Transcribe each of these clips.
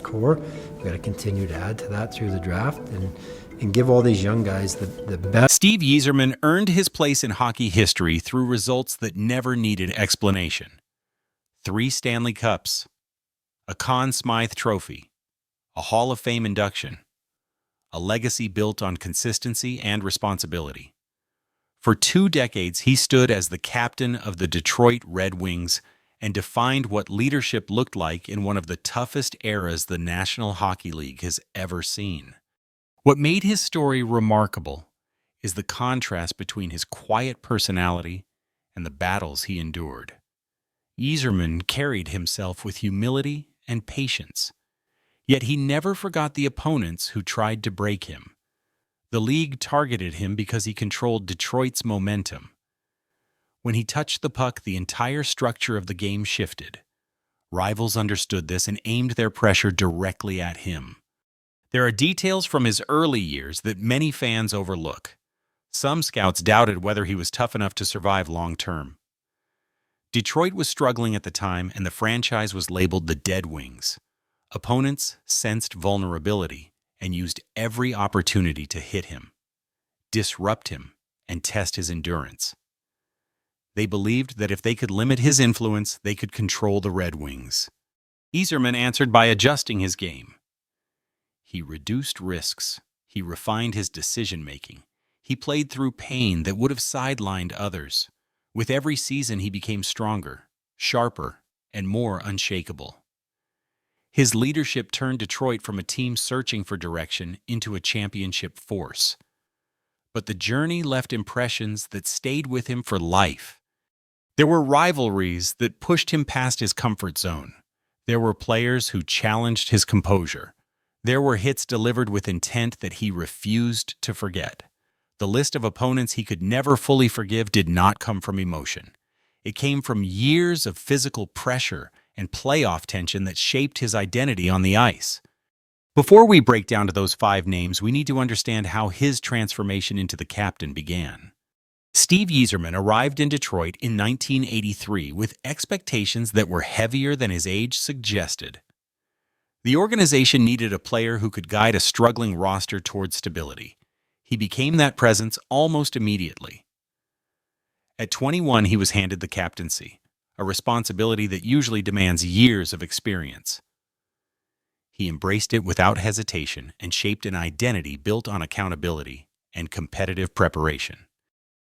core. We got to continue to add to that through the draft and give all these young guys the best. Steve Yzerman earned his place in hockey history through results that never needed explanation. 3 Stanley Cups, a Conn Smythe Trophy, a Hall of Fame induction, a legacy built on consistency and responsibility. For 2 decades, he stood as the captain of the Detroit Red Wings and defined what leadership looked like in one of the toughest eras the National Hockey League has ever seen. What made his story remarkable is the contrast between his quiet personality and the battles he endured. Yzerman carried himself with humility and patience, yet he never forgot the opponents who tried to break him. The league targeted him because he controlled Detroit's momentum. When he touched the puck, the entire structure of the game shifted. Rivals understood this and aimed their pressure directly at him. There are details from his early years that many fans overlook. Some scouts doubted whether he was tough enough to survive long-term. Detroit was struggling at the time, and the franchise was labeled the Dead Wings. Opponents sensed vulnerability and used every opportunity to hit him, disrupt him, and test his endurance. They believed that if they could limit his influence, they could control the Red Wings. Yzerman answered by adjusting his game. He reduced risks. He refined his decision-making. He played through pain that would have sidelined others. With every season, he became stronger, sharper, and more unshakable. His leadership turned Detroit from a team searching for direction into a championship force. But the journey left impressions that stayed with him for life. There were rivalries that pushed him past his comfort zone. There were players who challenged his composure. There were hits delivered with intent that he refused to forget. The list of opponents he could never fully forgive did not come from emotion. It came from years of physical pressure and playoff tension that shaped his identity on the ice. Before we break down to those 5 names, we need to understand how his transformation into the captain began. Steve Yzerman arrived in Detroit in 1983 with expectations that were heavier than his age suggested. The organization needed a player who could guide a struggling roster towards stability. He became that presence almost immediately. At 21, he was handed the captaincy, a responsibility that usually demands years of experience. He embraced it without hesitation and shaped an identity built on accountability and competitive preparation.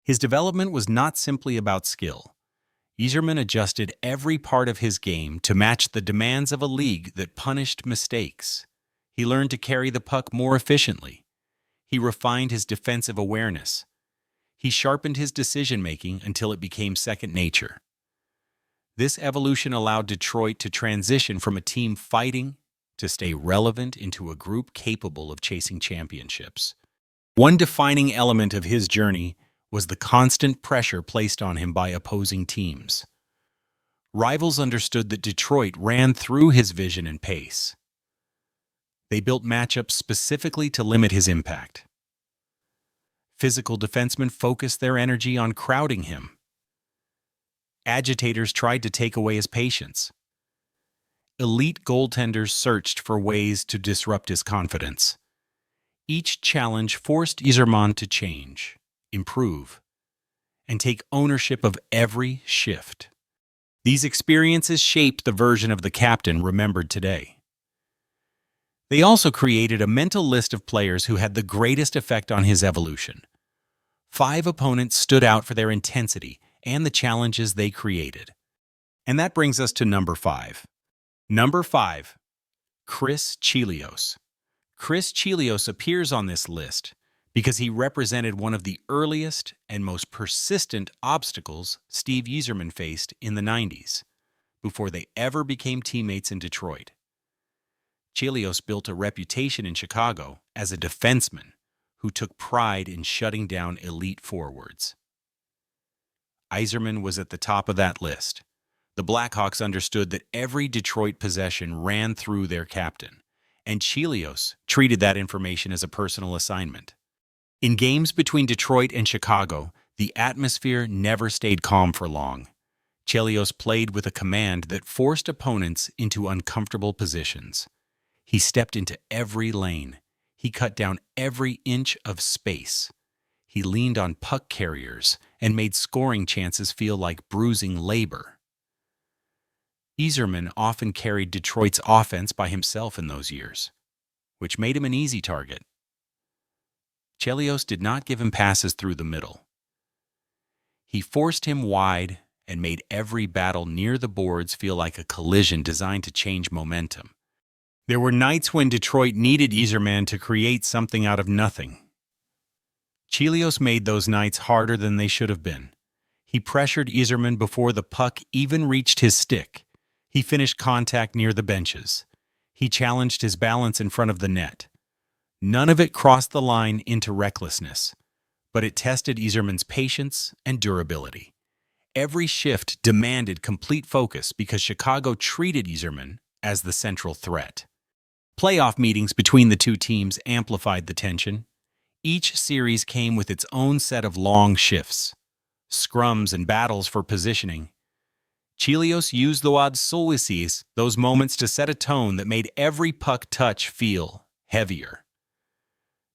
His development was not simply about skill. Yzerman adjusted every part of his game to match the demands of a league that punished mistakes. He learned to carry the puck more efficiently. He refined his defensive awareness. He sharpened his decision-making until it became second nature. This evolution allowed Detroit to transition from a team fighting to stay relevant into a group capable of chasing championships. One defining element of his journey was the constant pressure placed on him by opposing teams. Rivals understood that Detroit ran through his vision and pace. They built matchups specifically to limit his impact. Physical defensemen focused their energy on crowding him. Agitators tried to take away his patience. Elite goaltenders searched for ways to disrupt his confidence. Each challenge forced Yzerman to change, improve, and take ownership of every shift. These experiences shaped the version of the captain remembered today. They also created a mental list of players who had the greatest effect on his evolution. 5 opponents stood out for their intensity and the challenges they created. And that brings us to number 5. Number 5, Chris Chelios. Chris Chelios appears on this list because he represented one of the earliest and most persistent obstacles Steve Yzerman faced in the 90s, before they ever became teammates in Detroit. Chelios built a reputation in Chicago as a defenseman who took pride in shutting down elite forwards. Yzerman was at the top of that list. The Blackhawks understood that every Detroit possession ran through their captain, and Chelios treated that information as a personal assignment. In games between Detroit and Chicago, the atmosphere never stayed calm for long. Chelios played with a command that forced opponents into uncomfortable positions. He stepped into every lane. He cut down every inch of space. He leaned on puck carriers and made scoring chances feel like bruising labor. Yzerman often carried Detroit's offense by himself in those years, which made him an easy target. Chelios did not give him passes through the middle. He forced him wide and made every battle near the boards feel like a collision designed to change momentum. There were nights when Detroit needed Yzerman to create something out of nothing. Chelios made those nights harder than they should have been. He pressured Yzerman before the puck even reached his stick. He finished contact near the benches. He challenged his balance in front of the net. None of it crossed the line into recklessness, but it tested Yzerman's patience and durability. Every shift demanded complete focus because Chicago treated Yzerman as the central threat. Playoff meetings between the two teams amplified the tension. Each series came with its own set of long shifts, scrums, and battles for positioning. Chelios used those moments to set a tone that made every puck touch feel heavier.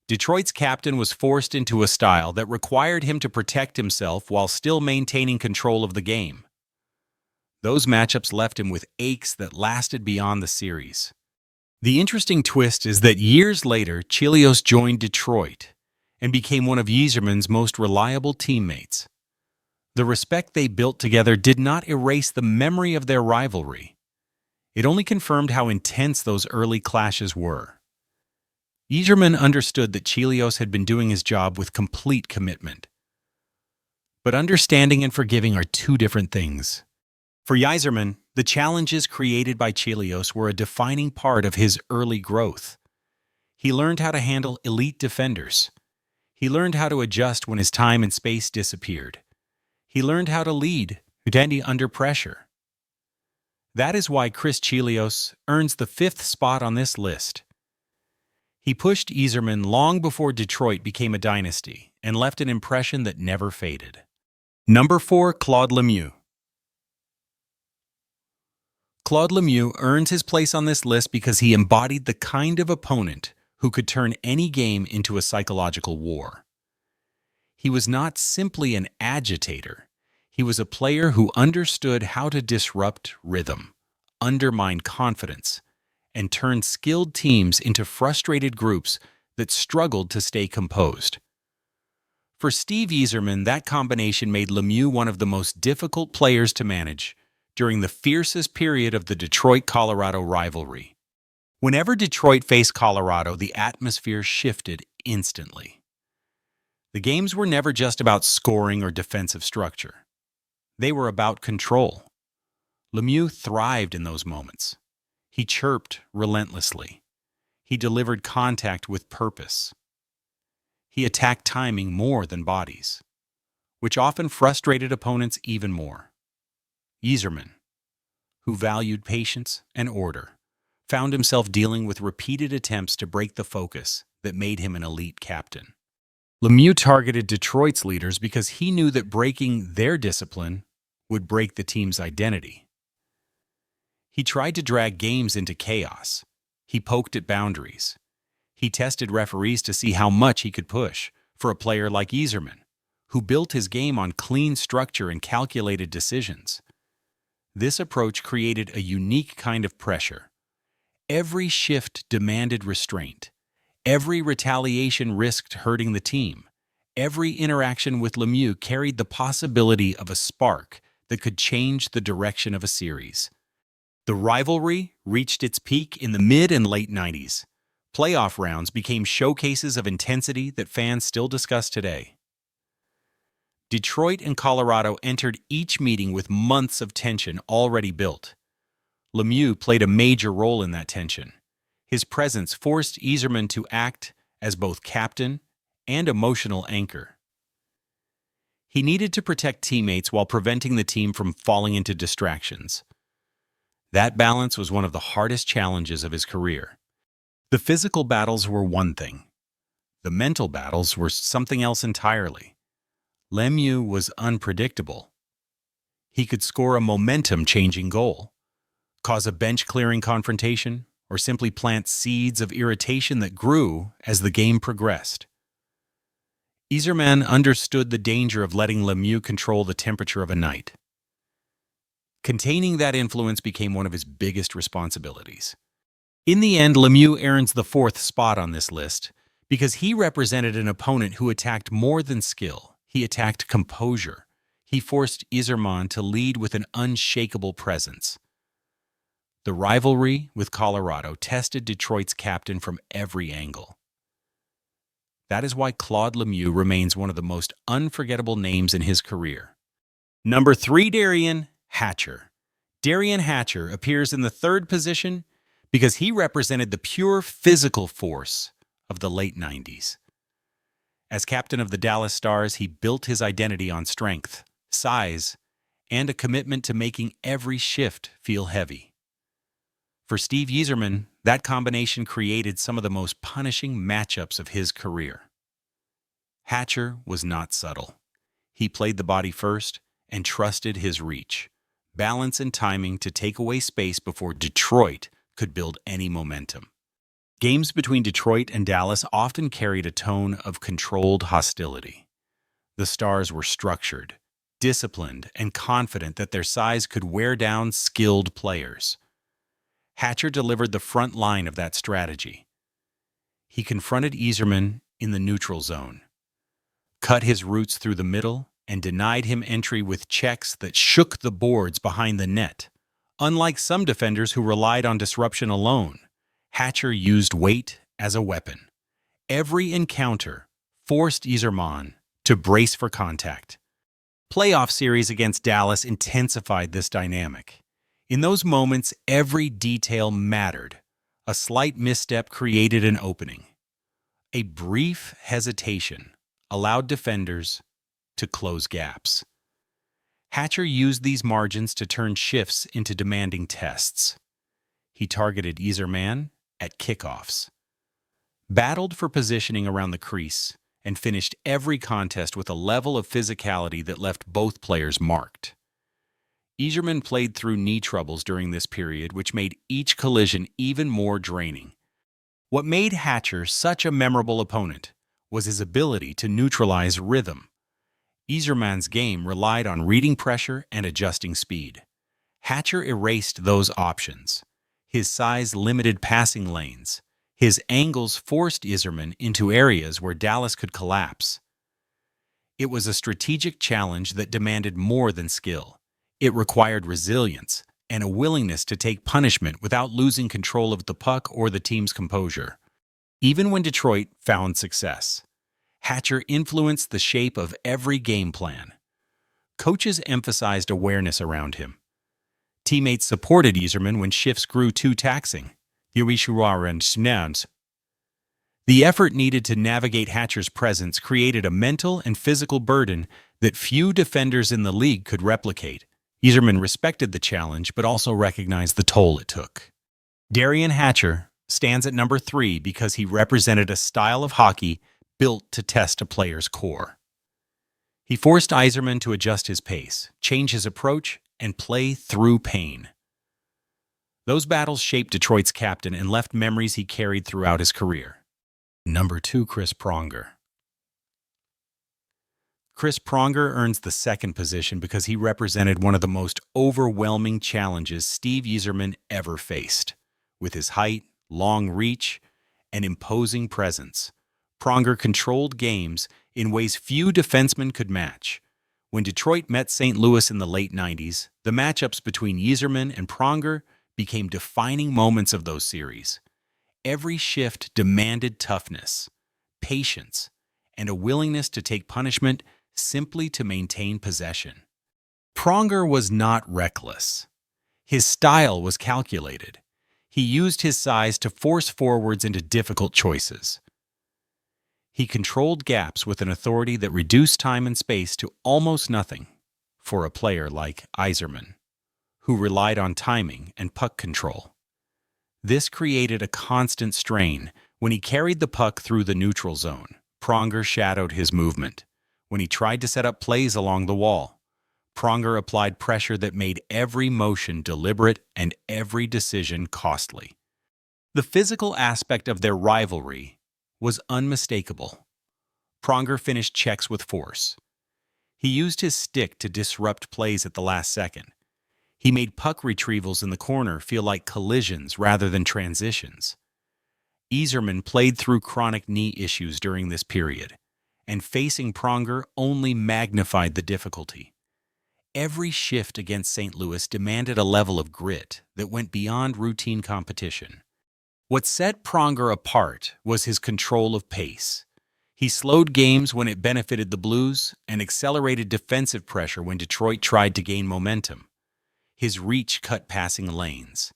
Detroit's captain was forced into a style that required him to protect himself while still maintaining control of the game. Those matchups left him with aches that lasted beyond the series. The interesting twist is that years later, Chelios joined Detroit and became one of Yzerman's most reliable teammates. The respect they built together did not erase the memory of their rivalry. It only confirmed how intense those early clashes were. Yzerman understood that Chelios had been doing his job with complete commitment. But understanding and forgiving are two different things. For Yzerman, the challenges created by Chelios were a defining part of his early growth. He learned how to handle elite defenders. He learned how to adjust when his time and space disappeared. He learned how to lead under pressure. That is why Chris Chelios earns the 5th spot on this list. He pushed Yzerman long before Detroit became a dynasty and left an impression that never faded. Number 4, Claude Lemieux. Claude Lemieux earns his place on this list because he embodied the kind of opponent who could turn any game into a psychological war. He was not simply an agitator. He was a player who understood how to disrupt rhythm, undermine confidence, and turn skilled teams into frustrated groups that struggled to stay composed. For Steve Yzerman, that combination made Lemieux one of the most difficult players to manage during the fiercest period of the Detroit-Colorado rivalry. Whenever Detroit faced Colorado, the atmosphere shifted instantly. The games were never just about scoring or defensive structure. They were about control. Lemieux thrived in those moments. He chirped relentlessly. He delivered contact with purpose. He attacked timing more than bodies, which often frustrated opponents even more. Yzerman, who valued patience and order, found himself dealing with repeated attempts to break the focus that made him an elite captain. Lemieux targeted Detroit's leaders because he knew that breaking their discipline would break the team's identity. He tried to drag games into chaos. He poked at boundaries. He tested referees to see how much he could push for a player like Yzerman, who built his game on clean structure and calculated decisions. This approach created a unique kind of pressure. Every shift demanded restraint. Every retaliation risked hurting the team. Every interaction with Lemieux carried the possibility of a spark that could change the direction of a series. The rivalry reached its peak in the mid and late 90s. Playoff rounds became showcases of intensity that fans still discuss today. Detroit and Colorado entered each meeting with months of tension already built. Lemieux played a major role in that tension. His presence forced Yzerman to act as both captain and emotional anchor. He needed to protect teammates while preventing the team from falling into distractions. That balance was one of the hardest challenges of his career. The physical battles were one thing. The mental battles were something else entirely. Lemieux was unpredictable. He could score a momentum-changing goal, cause a bench-clearing confrontation, or simply plant seeds of irritation that grew as the game progressed. Yzerman understood the danger of letting Lemieux control the temperature of a night. Containing that influence became one of his biggest responsibilities. In the end, Lemieux earns the 4th spot on this list because he represented an opponent who attacked more than skill. He attacked composure. He forced Yzerman to lead with an unshakable presence. The rivalry with Colorado tested Detroit's captain from every angle. That is why Claude Lemieux remains one of the most unforgettable names in his career. Number 3, Derian Hatcher. Derian Hatcher appears in the 3rd position because he represented the pure physical force of the late 90s. As captain of the Dallas Stars, he built his identity on strength, size, and a commitment to making every shift feel heavy. For Steve Yzerman, that combination created some of the most punishing matchups of his career. Hatcher was not subtle. He played the body first and trusted his reach, balance, and timing to take away space before Detroit could build any momentum. Games between Detroit and Dallas often carried a tone of controlled hostility. The Stars were structured, disciplined, and confident that their size could wear down skilled players. Hatcher delivered the front line of that strategy. He confronted Yzerman in the neutral zone, cut his routes through the middle, and denied him entry with checks that shook the boards behind the net. Unlike some defenders who relied on disruption alone, Hatcher used weight as a weapon. Every encounter forced Yzerman to brace for contact. Playoff series against Dallas intensified this dynamic. In those moments, every detail mattered. A slight misstep created an opening. A brief hesitation allowed defenders to close gaps. Hatcher used these margins to turn shifts into demanding tests. He targeted Yzerman at kickoffs, battled for positioning around the crease, and finished every contest with a level of physicality that left both players marked. Yzerman played through knee troubles during this period, which made each collision even more draining. What made Hatcher such a memorable opponent was his ability to neutralize rhythm. Yzerman's game relied on reading pressure and adjusting speed. Hatcher erased those options. His size limited passing lanes. His angles forced Yzerman into areas where Dallas could collapse. It was a strategic challenge that demanded more than skill. It required resilience and a willingness to take punishment without losing control of the puck or the team's composure. Even when Detroit found success, Hatcher influenced the shape of every game plan. Coaches emphasized awareness around him. Teammates supported Yzerman when shifts grew too taxing. The effort needed to navigate Hatcher's presence created a mental and physical burden that few defenders in the league could replicate. Yzerman respected the challenge, but also recognized the toll it took. Derian Hatcher stands at number 3 because he represented a style of hockey built to test a player's core. He forced Yzerman to adjust his pace, change his approach, and play through pain. Those battles shaped Detroit's captain and left memories he carried throughout his career. Number 2, Chris Pronger. Chris Pronger earns the 2nd position because he represented one of the most overwhelming challenges Steve Yzerman ever faced. With his height, long reach, and imposing presence, Pronger controlled games in ways few defensemen could match. When Detroit met St. Louis in the late 90s, the matchups between Yzerman and Pronger became defining moments of those series. Every shift demanded toughness, patience, and a willingness to take punishment simply to maintain possession. Pronger was not reckless. His style was calculated. He used his size to force forwards into difficult choices. He controlled gaps with an authority that reduced time and space to almost nothing for a player like Yzerman, who relied on timing and puck control. This created a constant strain. When he carried the puck through the neutral zone, Pronger shadowed his movement. When he tried to set up plays along the wall, Pronger applied pressure that made every motion deliberate and every decision costly. The physical aspect of their rivalry was unmistakable. Pronger finished checks with force. He used his stick to disrupt plays at the last second. He made puck retrievals in the corner feel like collisions rather than transitions. Yzerman played through chronic knee issues during this period, and facing Pronger only magnified the difficulty. Every shift against St. Louis demanded a level of grit that went beyond routine competition. What set Pronger apart was his control of pace. He slowed games when it benefited the Blues and accelerated defensive pressure when Detroit tried to gain momentum. His reach cut passing lanes.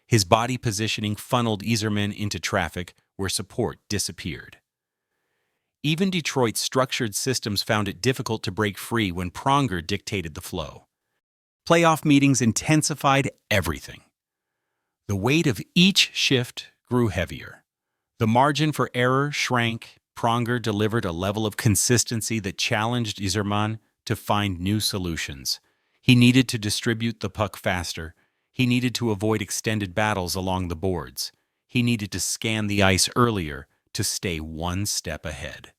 His body positioning funneled Yzerman into traffic where support disappeared. Even Detroit's structured systems found it difficult to break free when Pronger dictated the flow. Playoff meetings intensified everything. The weight of each shift grew heavier. The margin for error shrank. Pronger delivered a level of consistency that challenged Yzerman to find new solutions. He needed to distribute the puck faster. He needed to avoid extended battles along the boards. He needed to scan the ice earlier to stay one step ahead.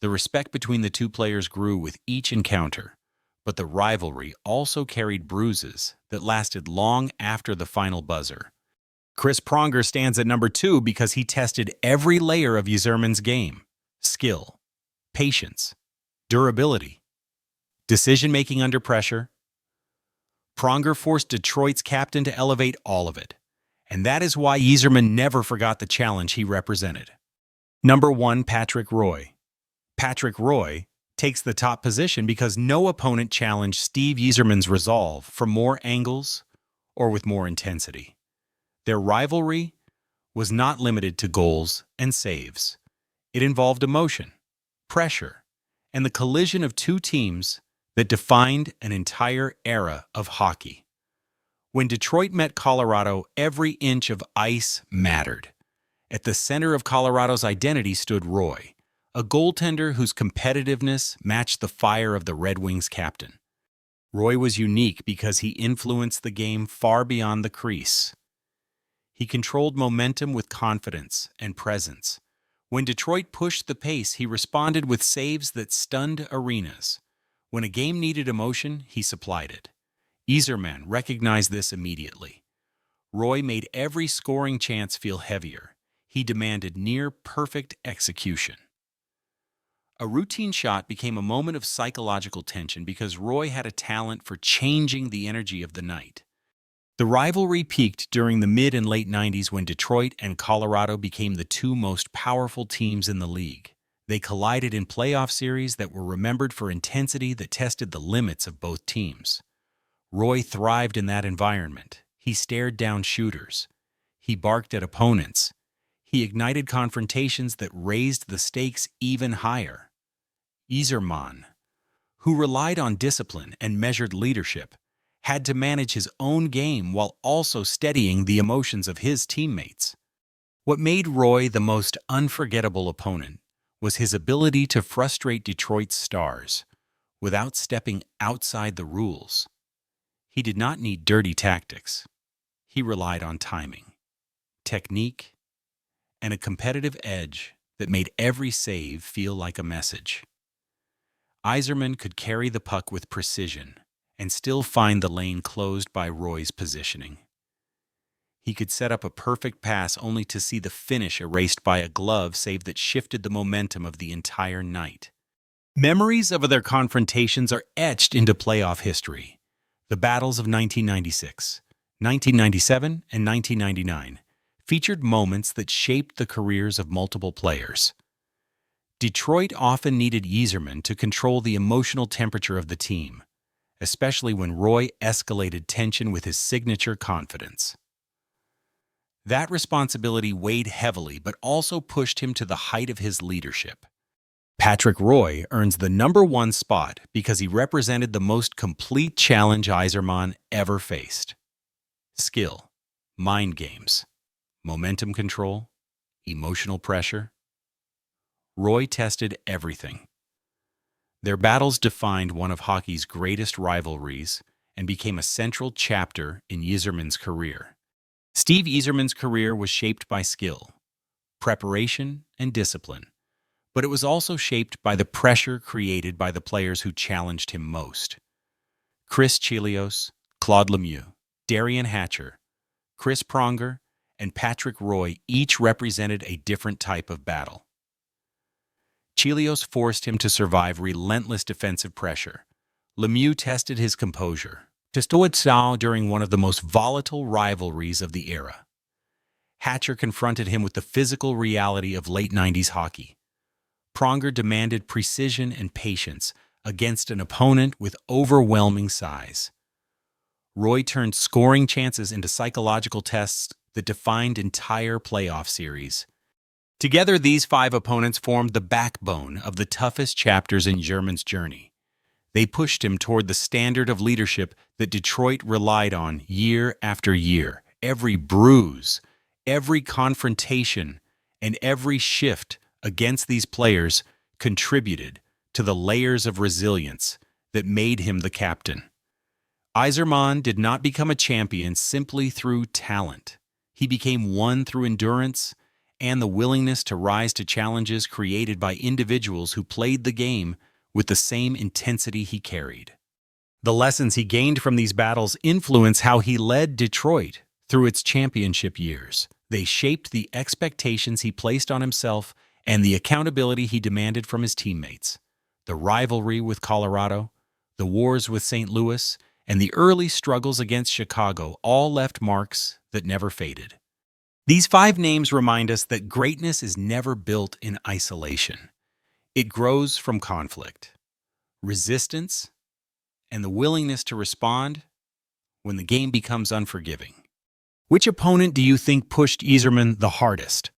The respect between the two players grew with each encounter, but the rivalry also carried bruises that lasted long after the final buzzer. Chris Pronger stands at number 2 because he tested every layer of Yzerman's game: skill, patience, durability, decision-making under pressure. Pronger forced Detroit's captain to elevate all of it, and that is why Yzerman never forgot the challenge he represented. Number 1, Patrick Roy. Patrick Roy takes the top position because no opponent challenged Steve Yzerman's resolve from more angles or with more intensity. Their rivalry was not limited to goals and saves. It involved emotion, pressure, and the collision of two teams that defined an entire era of hockey. When Detroit met Colorado, every inch of ice mattered. At the center of Colorado's identity stood Roy, a goaltender whose competitiveness matched the fire of the Red Wings captain. Roy was unique because he influenced the game far beyond the crease. He controlled momentum with confidence and presence. When Detroit pushed the pace, he responded with saves that stunned arenas. When a game needed emotion, he supplied it. Yzerman recognized this immediately. Roy made every scoring chance feel heavier. He demanded near-perfect execution. A routine shot became a moment of psychological tension because Roy had a talent for changing the energy of the night. The rivalry peaked during the mid and late 90s when Detroit and Colorado became the two most powerful teams in the league. They collided in playoff series that were remembered for intensity that tested the limits of both teams. Roy thrived in that environment. He stared down shooters. He barked at opponents. He ignited confrontations that raised the stakes even higher. Yzerman, who relied on discipline and measured leadership, had to manage his own game while also steadying the emotions of his teammates. What made Roy the most unforgettable opponent was his ability to frustrate Detroit's stars without stepping outside the rules. He did not need dirty tactics. He relied on timing, technique, and a competitive edge that made every save feel like a message. Yzerman could carry the puck with precision and still find the lane closed by Roy's positioning. He could set up a perfect pass only to see the finish erased by a glove save that shifted the momentum of the entire night. Memories of their confrontations are etched into playoff history. The battles of 1996, 1997, and 1999 featured moments that shaped the careers of multiple players. Detroit often needed Yzerman to control the emotional temperature of the team, especially when Roy escalated tension with his signature confidence. That responsibility weighed heavily but also pushed him to the height of his leadership. Patrick Roy earns the number 1 spot because he represented the most complete challenge Yzerman ever faced. Skill, mind games, momentum control, emotional pressure. Roy tested everything. Their battles defined one of hockey's greatest rivalries and became a central chapter in Yzerman's career. Steve Yzerman's career was shaped by skill, preparation, and discipline, but it was also shaped by the pressure created by the players who challenged him most. Chris Chelios, Claude Lemieux, Derian Chris Pronger, and Patrick Roy each represented a different type of battle. Chelios forced him to survive relentless defensive pressure. Lemieux tested his composure, to stood style during one of the most volatile rivalries of the era. Hatcher confronted him with the physical reality of late 90s hockey. Pronger demanded precision and patience against an opponent with overwhelming size. Roy turned scoring chances into psychological tests that defined entire playoff series. Together, these 5 opponents formed the backbone of the toughest chapters in Yzerman's journey. They pushed him toward the standard of leadership that Detroit relied on year after year. Every bruise, every confrontation, and every shift against these players contributed to the layers of resilience that made him the captain. Yzerman did not become a champion simply through talent. He became one through endurance and the willingness to rise to challenges created by individuals who played the game with the same intensity he carried. The lessons he gained from these battles influence how he led Detroit through its championship years. They shaped the expectations he placed on himself and the accountability he demanded from his teammates. The rivalry with Colorado, the wars with St. Louis, and the early struggles against Chicago all left marks that never faded. These 5 names remind us that greatness is never built in isolation. It grows from conflict, resistance, and the willingness to respond when the game becomes unforgiving. Which opponent do you think pushed Yzerman the hardest?